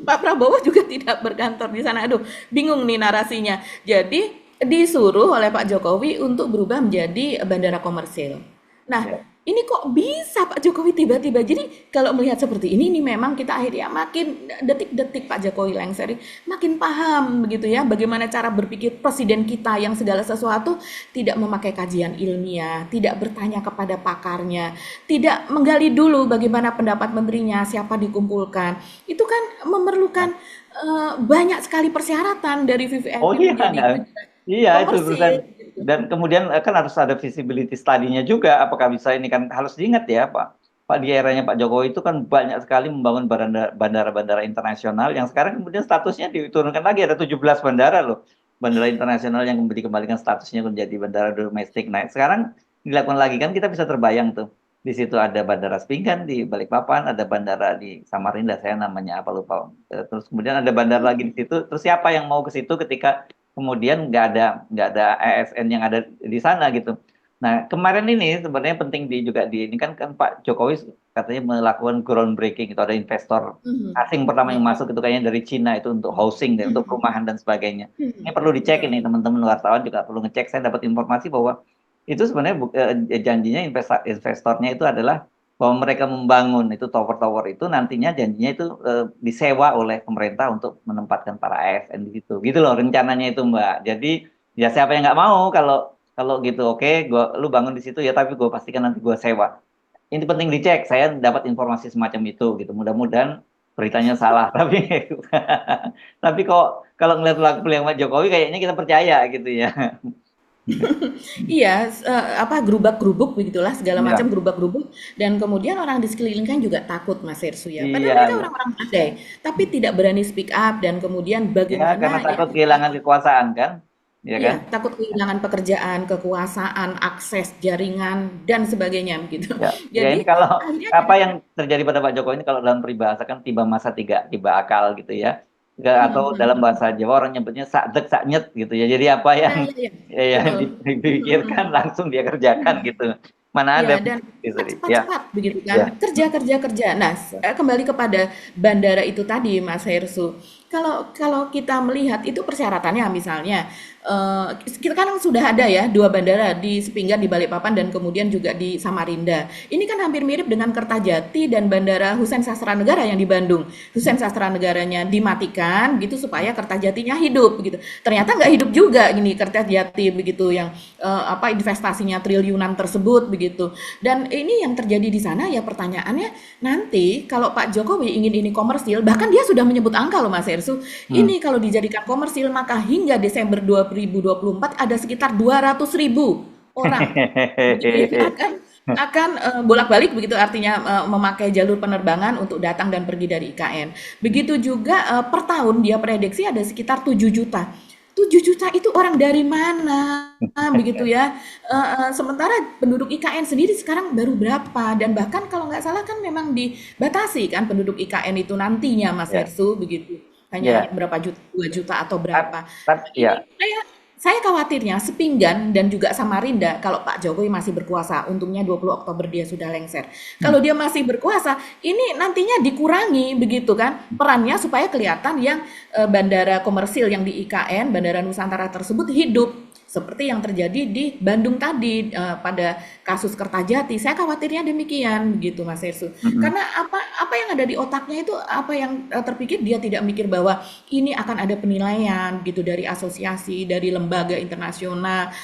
[SPEAKER 2] Pak Prabowo juga tidak berkantor di sana. Aduh, bingung nih narasinya. Jadi disuruh oleh Pak Jokowi untuk berubah menjadi bandara komersil. Nah,
[SPEAKER 1] Ya.
[SPEAKER 2] ini kok bisa Pak Jokowi tiba-tiba? Jadi kalau melihat seperti ini memang kita akhirnya makin detik-detik Pak Jokowi lengser makin paham begitu ya bagaimana cara berpikir presiden kita yang segala sesuatu tidak memakai kajian ilmiah, tidak bertanya kepada pakarnya, tidak menggali dulu bagaimana pendapat menterinya, siapa dikumpulkan. Itu kan memerlukan banyak sekali persyaratan dari
[SPEAKER 1] Oh
[SPEAKER 2] VVIP
[SPEAKER 1] iya,
[SPEAKER 2] menjadi
[SPEAKER 1] iya itu
[SPEAKER 2] komersil.
[SPEAKER 1] urusan, dan kemudian kan harus ada visibility study-nya juga. Apakah bisa ini, kan harus diingat ya Pak di eranya Pak Jokowi itu kan banyak sekali membangun bandara-bandara internasional yang sekarang kemudian statusnya diturunkan lagi, ada 17 bandara loh. Bandara internasional yang dikembalikan statusnya menjadi bandara domestik. Nah, sekarang dilakukan lagi kan kita bisa terbayang tuh. Di situ ada bandara Sepinggan di Balikpapan, ada bandara di Samarinda, saya namanya apa lupa. Terus kemudian ada bandara lagi di situ. Terus siapa yang mau ke situ ketika kemudian nggak ada ASN yang ada di sana gitu. Nah, kemarin ini sebenarnya penting juga di ini kan Pak Jokowi katanya melakukan groundbreaking, itu ada investor
[SPEAKER 2] Mhm.
[SPEAKER 1] asing pertama yang
[SPEAKER 2] Ya.
[SPEAKER 1] masuk itu kayaknya dari Cina, itu untuk housing dan untuk
[SPEAKER 2] Mhm.
[SPEAKER 1] perumahan dan sebagainya. Ini
[SPEAKER 2] Mhm.
[SPEAKER 1] perlu dicek,
[SPEAKER 2] Betul.
[SPEAKER 1] ini teman-teman wartawan juga perlu ngecek. Saya dapat informasi bahwa itu sebenarnya janjinya investornya itu adalah bahwa mereka membangun itu tower-tower itu nantinya janjinya itu disewa oleh pemerintah untuk menempatkan para ASN di situ. Gitu loh rencananya itu, Mbak. Jadi ya siapa yang nggak mau kalau kalau gitu, oke, lu bangun di situ ya, tapi gue pastikan nanti gue sewa. Ini penting dicek. Saya dapat informasi semacam itu gitu. Mudah-mudahan beritanya salah. Tapi kok kalau ngeliat lagu yang Pak Jokowi kayaknya kita percaya gitu ya.
[SPEAKER 2] Iya, apa, gerubak-gerubuk begitulah, segala macam
[SPEAKER 1] Iya,
[SPEAKER 2] gerubak-gerubuk dan kemudian orang di sekeliling kan juga takut Mas Hersu ya. Padahal
[SPEAKER 1] iya,
[SPEAKER 2] mereka
[SPEAKER 1] iya.
[SPEAKER 2] orang-orang pandai, tapi tidak berani speak up dan kemudian
[SPEAKER 1] Ya, karena
[SPEAKER 2] bagaimana ya
[SPEAKER 1] takut kehilangan kekuasaan kan, ya
[SPEAKER 2] iya,
[SPEAKER 1] kan?
[SPEAKER 2] takut kehilangan pekerjaan, kekuasaan, akses jaringan dan sebagainya begitu.
[SPEAKER 1] Ya, ya
[SPEAKER 2] Jadi
[SPEAKER 1] ini kalau
[SPEAKER 2] akhirnya
[SPEAKER 1] apa yang terjadi pada Pak Jokowi ini kalau dalam peribahasa kan tiba masa tiba akal gitu ya. Atau dalam bahasa Jawa orang nyebutnya sakdek saknyet gitu ya. Jadi apa yang
[SPEAKER 2] Nah, iya iya,
[SPEAKER 1] ya, yang
[SPEAKER 2] betul.
[SPEAKER 1] dipikirkan langsung dia kerjakan gitu. Mana ada
[SPEAKER 2] Iya, dan
[SPEAKER 1] gitu. Ya,
[SPEAKER 2] cepat-cepat begitu
[SPEAKER 1] ya.
[SPEAKER 2] kan, kerja kerja kerja. Nah, kembali kepada bandara itu tadi Mas Hersu. Kalau kalau kita melihat itu persyaratannya misalnya, kita kan sudah ada ya 2 bandara di Sepinggan, di Balikpapan dan kemudian juga di Samarinda. Ini kan hampir mirip dengan Kertajati dan Bandara Husein Sastranegara yang di Bandung. Husein Sastranegaranya dimatikan gitu supaya Kertajatinya hidup begitu. Ternyata nggak hidup juga gini Kertajati begitu yang apa investasinya triliunan tersebut begitu. Dan ini yang terjadi di sana ya pertanyaannya nanti kalau Pak Jokowi ingin ini komersil, bahkan dia sudah menyebut angka loh Mas Ersu,
[SPEAKER 1] Hmm.
[SPEAKER 2] ini kalau dijadikan komersil maka hingga Desember 2024 ada sekitar 200.000 orang. Jadi akan bolak-balik begitu artinya memakai jalur penerbangan untuk datang dan pergi dari IKN. Begitu juga per tahun dia prediksi ada sekitar 7 juta. 7 juta itu orang dari mana? Begitu ya. Sementara penduduk IKN sendiri sekarang baru berapa? Dan bahkan kalau nggak salah kan memang dibatasi kan penduduk IKN itu nantinya Mas
[SPEAKER 1] Ya,
[SPEAKER 2] Hersu begitu. Hanya
[SPEAKER 1] ya.
[SPEAKER 2] berapa juta, 2 juta atau
[SPEAKER 1] Tap-
[SPEAKER 2] berapa.
[SPEAKER 1] ya.
[SPEAKER 2] Ini saya khawatirnya Sepinggan dan juga Samarinda kalau Pak Jokowi masih berkuasa, untungnya 20 Oktober dia sudah lengser. Kalau dia masih berkuasa, ini nantinya dikurangi begitu kan perannya supaya kelihatan yang bandara komersil yang di IKN, Bandara Nusantara tersebut hidup. Seperti yang terjadi di Bandung tadi pada kasus Kertajati. Saya khawatirnya demikian begitu Mas Hersu.
[SPEAKER 1] Mm-mm.
[SPEAKER 2] Karena apa yang ada di otaknya itu apa yang terpikir dia tidak mikir bahwa ini akan ada penilaian gitu dari asosiasi, dari lembaga internasional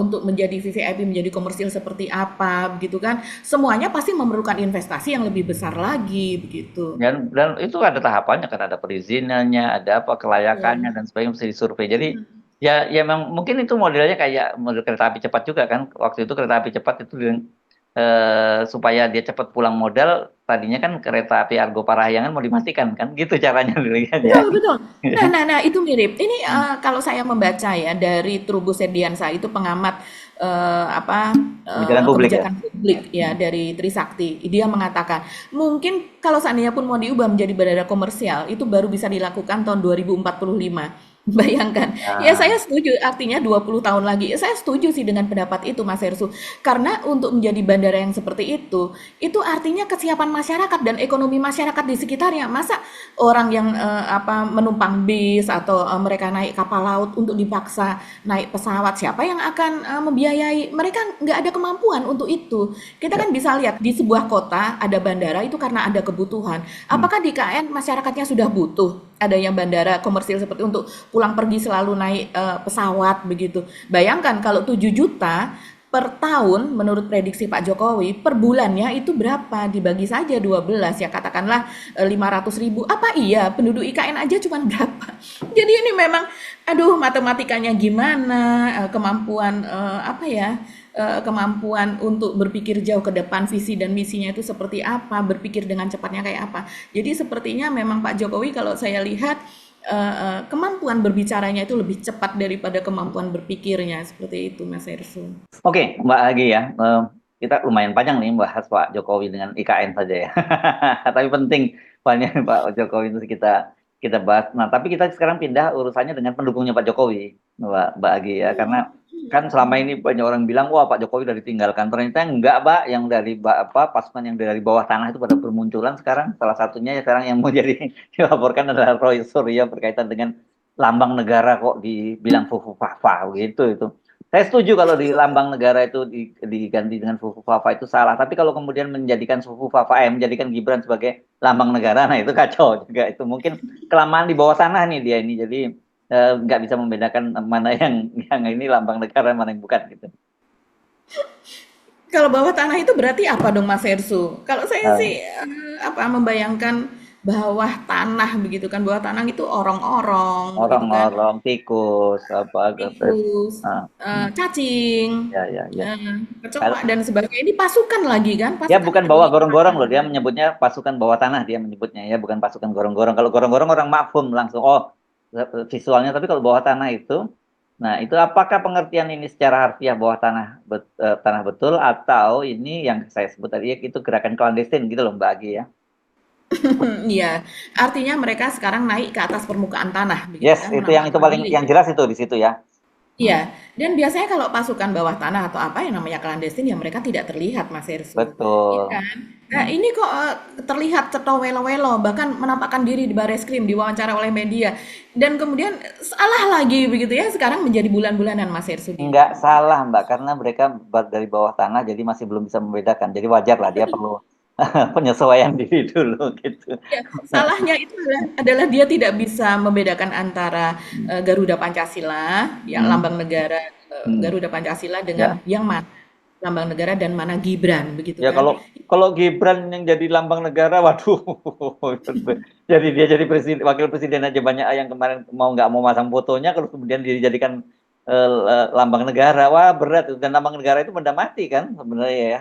[SPEAKER 2] untuk menjadi VVIP menjadi komersil seperti apa begitu kan. Semuanya pasti memerlukan investasi yang lebih besar lagi begitu.
[SPEAKER 1] Dan itu ada tahapannya kan, ada perizinannya, ada apa kelayakannya
[SPEAKER 2] Betul.
[SPEAKER 1] dan sebagainya mesti disurvei. Jadi Ya, ya memang mungkin itu modelnya kayak model kereta api cepat juga kan. Waktu itu kereta api cepat itu supaya dia cepat pulang modal, tadinya kan kereta api Argo Parahyangan mau dimatikan kan, gitu caranya dulu kan ya.
[SPEAKER 2] Betul betul. Nah, itu mirip. Ini, kalau saya membaca ya dari Trubus Ediansa itu pengamat,
[SPEAKER 1] Kebijakan publik ya.
[SPEAKER 2] kebijakan publik ya dari Trisakti. Dia mengatakan, mungkin kalau seandainya pun mau diubah menjadi bandara komersial, itu baru bisa dilakukan tahun 2045. Bayangkan. Ya
[SPEAKER 1] Nah,
[SPEAKER 2] saya setuju, artinya 20 tahun lagi. Saya setuju sih dengan pendapat itu Mas Hersu. Karena untuk menjadi bandara yang seperti itu artinya kesiapan masyarakat dan ekonomi masyarakat di sekitarnya. Masa orang yang menumpang bis atau mereka naik kapal laut untuk dipaksa naik pesawat, siapa yang akan membiayai? Mereka nggak ada kemampuan untuk itu. Kita
[SPEAKER 1] ya.
[SPEAKER 2] kan bisa lihat di sebuah kota ada bandara itu karena ada kebutuhan.
[SPEAKER 1] Hmm.
[SPEAKER 2] Apakah di KN masyarakatnya sudah butuh adanya bandara komersil seperti untuk pulang pergi selalu naik pesawat begitu? Bayangkan kalau 7 juta per tahun menurut prediksi Pak Jokowi per bulannya itu berapa, dibagi saja 12 ya katakanlah 500.000. Apa iya penduduk IKN aja cuma berapa? Jadi ini memang aduh matematikanya gimana, kemampuan kemampuan untuk berpikir jauh ke depan, visi dan misinya itu seperti apa, berpikir dengan cepatnya kayak apa. Jadi sepertinya memang Pak Jokowi kalau saya lihat kemampuan berbicaranya itu lebih cepat daripada kemampuan berpikirnya, seperti itu Mas Ersu.
[SPEAKER 1] Oke, Mbak Agi ya. Kita lumayan panjang nih bahas Pak Jokowi dengan IKN saja ya. Tapi penting banyak Pak Jokowi itu kita kita bahas. Nah, tapi kita sekarang pindah urusannya dengan pendukungnya Pak Jokowi, Mbak Agi ya. Karena kan selama ini banyak orang bilang, wah Pak Jokowi udah ditinggalkan. Ternyata enggak, Mbak. Yang dari pasukan yang dari bawah tanah itu pada bermunculan sekarang. Salah satunya ya sekarang yang mau jadi dilaporkan adalah Roy Suryo berkaitan dengan lambang negara kok dibilang fufu fafa begitu itu. Saya setuju kalau di lambang negara itu diganti dengan Fufu Fafa itu salah. Tapi kalau kemudian menjadikan Fufu Fafa, menjadikan Gibran sebagai lambang negara, nah itu kacau juga. Itu mungkin kelamaan di bawah tanah nih dia ini. Jadi nggak bisa membedakan mana yang ini lambang negara, mana yang bukan gitu.
[SPEAKER 2] Kalau bawah tanah itu berarti apa dong Mas Ersu? Kalau saya
[SPEAKER 1] Eh,
[SPEAKER 2] sih membayangkan bawah tanah begitu kan, bawah tanah itu orang-orang begitu kan,
[SPEAKER 1] Orang-orang, tikus, apa, terus,
[SPEAKER 2] tikus,
[SPEAKER 1] ah,
[SPEAKER 2] cacing,
[SPEAKER 1] ya, ya, ya.
[SPEAKER 2] kecoa dan sebagainya. Ini pasukan lagi kan?
[SPEAKER 1] Dia
[SPEAKER 2] Pasukan
[SPEAKER 1] bukan
[SPEAKER 2] itu
[SPEAKER 1] bawa
[SPEAKER 2] begitu
[SPEAKER 1] gorong-gorong loh,
[SPEAKER 2] banyak.
[SPEAKER 1] dia menyebutnya pasukan bawah tanah dia menyebutnya ya, bukan pasukan gorong-gorong. Kalau gorong-gorong orang mafhum langsung, oh visualnya, tapi kalau bawah tanah itu, nah itu apakah pengertian ini secara harfiah bawah tanah tanah betul atau ini yang saya sebut tadi itu gerakan klandestin gitu loh Mbak Agi ya?
[SPEAKER 2] Iya, artinya mereka sekarang naik ke atas permukaan tanah begitu
[SPEAKER 1] Yes,
[SPEAKER 2] kan,
[SPEAKER 1] itu yang itu
[SPEAKER 2] menampakkan
[SPEAKER 1] paling
[SPEAKER 2] diri.
[SPEAKER 1] yang jelas itu di situ ya.
[SPEAKER 2] Iya,
[SPEAKER 1] Hmm,
[SPEAKER 2] dan biasanya kalau pasukan bawah tanah atau apa yang namanya clandestin ya mereka tidak terlihat Mas Hersu, iya
[SPEAKER 1] betul.
[SPEAKER 2] kan? Nah
[SPEAKER 1] Hmm.
[SPEAKER 2] ini kok terlihat cetha welo-welo bahkan menampakkan diri di Bareskrim diwawancara oleh media dan kemudian salah lagi begitu ya sekarang menjadi bulan-bulanan Mas Hersu di
[SPEAKER 1] Nggak salah Mbak, karena mereka dari bawah tanah jadi masih belum bisa membedakan. Jadi wajar lah dia perlu penyesuaian diri dulu gitu.
[SPEAKER 2] ya, salahnya itu adalah dia tidak bisa membedakan antara Garuda Pancasila, ya
[SPEAKER 1] Hmm,
[SPEAKER 2] lambang negara
[SPEAKER 1] hmm.
[SPEAKER 2] Garuda Pancasila dengan
[SPEAKER 1] Ya,
[SPEAKER 2] yang mana lambang negara dan mana Gibran begitu
[SPEAKER 1] ya
[SPEAKER 2] kan?
[SPEAKER 1] kalau kalau Gibran yang jadi lambang negara, waduh, jadi dia jadi presiden, wakil presiden aja banyak yang kemarin mau nggak mau masang fotonya, kalau kemudian dijadikan lambang negara, wah berat. Dan lambang negara itu benda mati kan sebenarnya ya.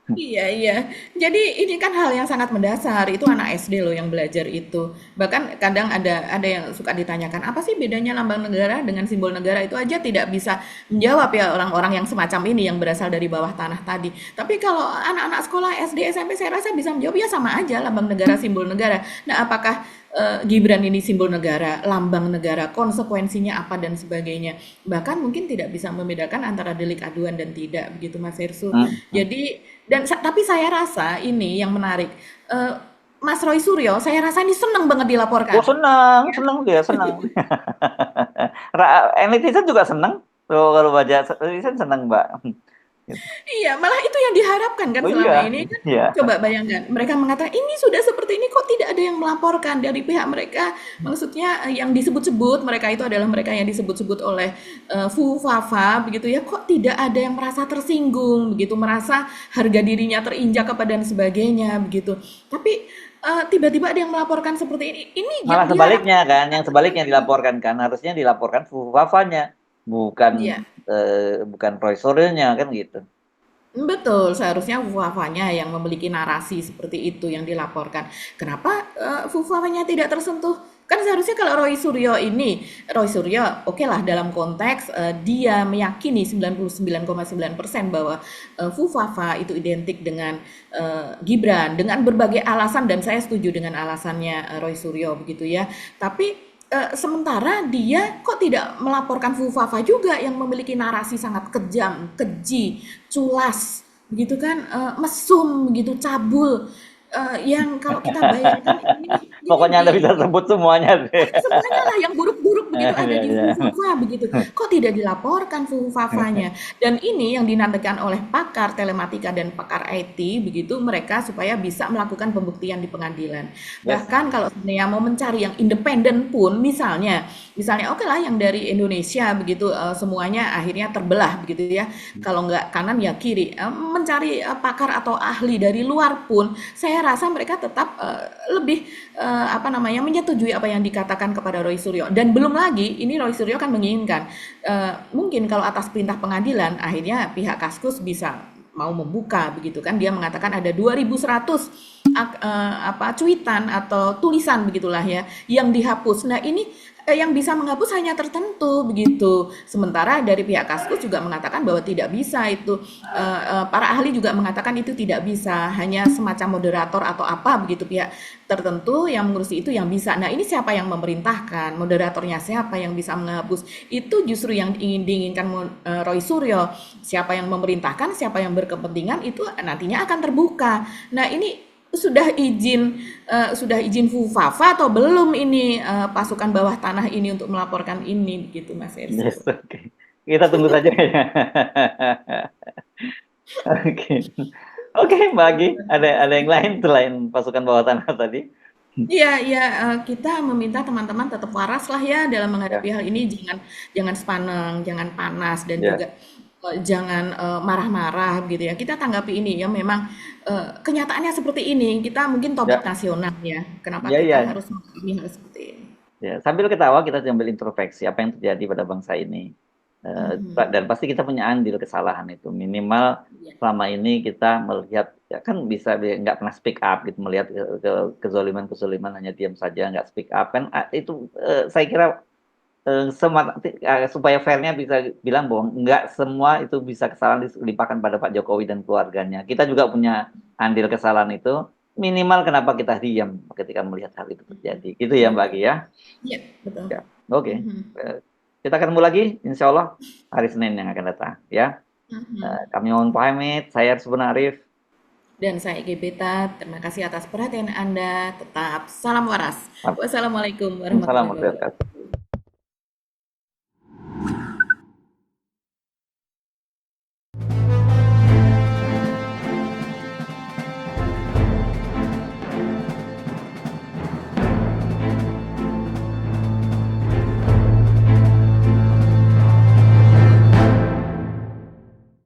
[SPEAKER 2] Iya iya. Jadi ini kan hal yang sangat mendasar, itu anak SD loh yang belajar itu. Bahkan kadang ada yang suka ditanyakan, apa sih bedanya lambang negara dengan simbol negara? Itu aja tidak bisa menjawab ya orang-orang yang semacam ini yang berasal dari bawah tanah tadi. Tapi kalau anak-anak sekolah SD, SMP saya rasa bisa menjawab ya sama aja lambang negara, simbol negara. Nah, apakah Gibran ini simbol negara, lambang negara, konsekuensinya apa dan sebagainya. Bahkan mungkin tidak bisa membedakan antara delik aduan dan tidak begitu Mas Hersu.
[SPEAKER 1] Hmm, hmm.
[SPEAKER 2] Jadi tapi saya rasa ini yang menarik. Eh, Mas Roy Suryo, saya rasa ini senang banget
[SPEAKER 1] Oh
[SPEAKER 2] dilaporkan.
[SPEAKER 1] senang, senang dia senang. Netizen juga senang. Tuh, kalau baca netizen senang Mbak.
[SPEAKER 2] Iya, malah itu yang diharapkan kan
[SPEAKER 1] Oh
[SPEAKER 2] selama
[SPEAKER 1] iya,
[SPEAKER 2] ini kan.
[SPEAKER 1] iya.
[SPEAKER 2] Coba bayangkan, mereka mengatakan ini sudah seperti ini kok tidak ada yang melaporkan dari pihak mereka. Maksudnya yang disebut-sebut mereka itu adalah mereka yang disebut-sebut oleh Fafa begitu ya. Kok tidak ada yang merasa tersinggung begitu, merasa harga dirinya terinjak apa dan sebagainya begitu. Tapi tiba-tiba ada yang melaporkan seperti ini. Ini yang
[SPEAKER 1] Malah
[SPEAKER 2] diharapkan
[SPEAKER 1] sebaliknya kan, yang sebaliknya dilaporkan kan, harusnya dilaporkan Fafanya. bukan
[SPEAKER 2] Iya.
[SPEAKER 1] bukan Roy Suryonya kan gitu.
[SPEAKER 2] Betul, seharusnya Fufafanya yang memiliki narasi seperti itu yang dilaporkan. Kenapa Fufafanya tidak tersentuh? Kan seharusnya kalau Roy Suryo oke lah dalam konteks dia meyakini 99,9% bahwa Fufafa itu identik dengan Gibran dengan berbagai alasan dan saya setuju dengan alasannya Roy Suryo begitu ya. Tapi sementara dia kok tidak melaporkan Fufafa juga yang memiliki narasi sangat kejam, keji, culas, begitu kan, mesum, begitu cabul, yang kalau kita bayangkan ini
[SPEAKER 1] Pokoknya Anda bisa sebut semuanya deh.
[SPEAKER 2] semuanya lah yang buruk-buruk begitu ada
[SPEAKER 1] Iya,
[SPEAKER 2] di
[SPEAKER 1] iya.
[SPEAKER 2] Fufafa begitu. Kok tidak dilaporkan Fufafanya? Dan ini yang dinantikan oleh pakar telematika dan pakar IT begitu mereka supaya bisa melakukan pembuktian di pengadilan.
[SPEAKER 1] Yes.
[SPEAKER 2] Bahkan kalau sebenarnya mau mencari yang independen pun misalnya oke lah yang dari Indonesia begitu semuanya akhirnya terbelah begitu ya. Kalau nggak kanan ya kiri. Mencari pakar atau ahli dari luar pun saya rasa mereka tetap lebih apa namanya menyetujui apa yang dikatakan kepada Roy Suryo dan belum lagi ini Roy Suryo kan menginginkan mungkin kalau atas perintah pengadilan akhirnya pihak Kaskus bisa mau membuka begitu kan dia mengatakan ada 2100 apa cuitan atau tulisan begitulah ya yang dihapus. Nah, ini yang bisa menghapus hanya tertentu begitu. Sementara dari pihak Kaskus juga mengatakan bahwa tidak bisa itu para ahli juga mengatakan itu tidak bisa, hanya semacam moderator atau apa begitu pihak tertentu yang mengurusi itu yang bisa. Nah, ini siapa yang memerintahkan? Moderatornya siapa yang bisa menghapus? Itu justru yang ingin diinginkan Roy Suryo. Siapa yang memerintahkan, siapa yang berkepentingan itu nantinya akan terbuka. Nah, ini sudah izin Fufafa atau belum ini pasukan bawah tanah ini untuk melaporkan ini begitu Mas
[SPEAKER 1] Yes,
[SPEAKER 2] Erso.
[SPEAKER 1] oke. Kita tunggu saja ya. Oke. Oke, Mbak Agi, ada yang lain selain pasukan bawah tanah tadi?
[SPEAKER 2] Iya, iya, kita meminta teman-teman tetap waras lah ya dalam menghadapi
[SPEAKER 1] Ya,
[SPEAKER 2] hal ini, jangan jangan sepaneng, jangan panas, dan
[SPEAKER 1] ya,
[SPEAKER 2] juga jangan marah-marah gitu ya. Kita tanggapi ini ya memang kenyataannya seperti ini. Kita mungkin topik
[SPEAKER 1] ya,
[SPEAKER 2] nasional ya. Kenapa
[SPEAKER 1] ya,
[SPEAKER 2] kita
[SPEAKER 1] ya,
[SPEAKER 2] harus mengalami hal seperti ini?
[SPEAKER 1] ya. Sambil ketawa kita sambil introspeksi apa yang terjadi pada bangsa ini. Dan
[SPEAKER 2] Mhm.
[SPEAKER 1] pasti kita punya andil kesalahan itu. Minimal
[SPEAKER 2] Iya.
[SPEAKER 1] selama ini kita melihat ya kan bisa nggak pernah speak up gitu melihat kezoliman hanya diam saja nggak speak up kan itu saya kira supaya fairnya bisa bilang bahwa nggak semua itu bisa kesalahan dilimpahkan pada Pak Jokowi dan keluarganya. Kita juga punya andil kesalahan itu. Minimal kenapa kita diam ketika melihat hal itu terjadi. Gitu ya Mbak Aki ya.
[SPEAKER 2] Iya, betul.
[SPEAKER 1] Ya, oke.
[SPEAKER 2] Mhm.
[SPEAKER 1] Kita ketemu lagi insya Allah hari Senin yang akan datang ya.
[SPEAKER 2] Mhm.
[SPEAKER 1] Kami mohon pamit, saya Arsubun Arif.
[SPEAKER 2] Dan saya Gebeta, terima kasih atas perhatian Anda. Tetap salam waras. Wassalamualaikum warahmatullahi
[SPEAKER 1] Assalamualaikum warahmatullahi
[SPEAKER 2] wabarakatuh.
[SPEAKER 1] wabarakatuh.